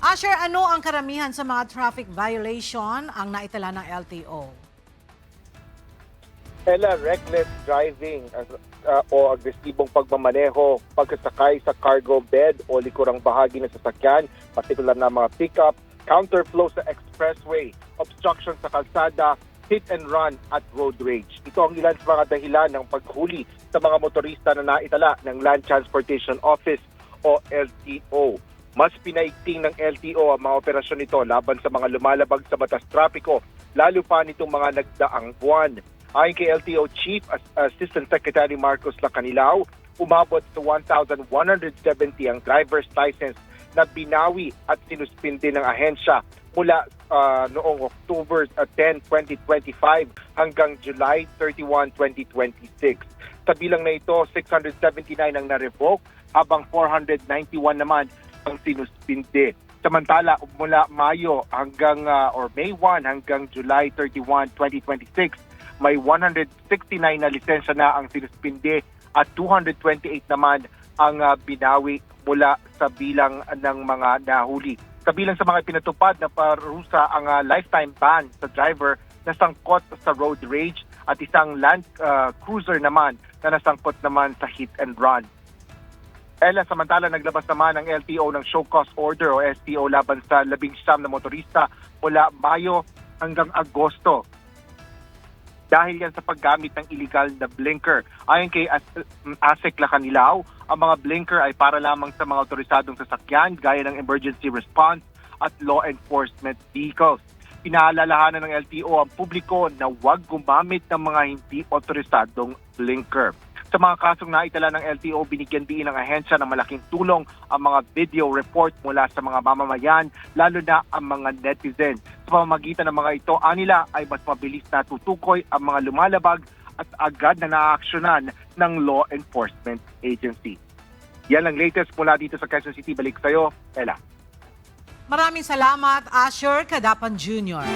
Asher, ano ang karamihan sa mga traffic violation ang naitala ng LTO? Ella, reckless driving o agresibong pagmamaneho, pagkasakay sa cargo bed o likurang bahagi ng sasakyan, partikular na mga pickup, counterflow sa expressway, obstruction sa kalsada, hit and run at road rage. Ito ang ilan sa mga dahilan ng paghuli sa mga motorista na naitala ng Land Transportation Office o LTO. Mas pinaigting ng LTO ang mga operasyon nito laban sa mga lumalabag sa batas trapiko, lalo pa nitong mga nagdaang buwan. Ayon kay LTO Chief Assistant Secretary Marcos Lacanilao, umabot sa 1,170 ang driver's license na binawi at sinuspindi ng ahensya mula noong October 10, 2025 hanggang July 31, 2026. Sa bilang na ito, 679 ang na-revoke habang 491 naman ang sinuspindi. Samantala, mula Mayo hanggang May 1 hanggang July 31, 2026, may 169 na lisensya na ang sinuspindi at 228 naman ang binawi mula sa bilang ng mga nahuli. Kabilang sa mga pinatupad na parusa ang lifetime ban sa driver na sangkot sa road rage at isang Land Cruiser naman na nasangkot naman sa hit and run. Ella, samantala naglabas naman ang LTO ng show cause order o STO laban sa 19 na motorista mula Mayo hanggang Agosto. Dahil yan sa paggamit ng illegal na blinker. Ayon kay ASEC Lacanilao, ang mga blinker ay para lamang sa mga otorisadong sasakyan gaya ng emergency response at law enforcement vehicles. Pinaalalahanan ng LTO ang publiko na huwag gumamit ng mga hindi otorisadong blinker. Sa mga kasong naitala ng LTO, binigyan din ng ahensya ng malaking tulong ang mga video report mula sa mga mamamayan, lalo na ang mga netizen. Sa pamamagitan ng mga ito, anila ay mas mabilis na tutukoy ang mga lumalabag at agad na naaaksyonan ng law enforcement agency. Yan ang latest mula dito sa Quezon City. Balik sa'yo, Ella. Maraming salamat, Asher Cadapan Jr.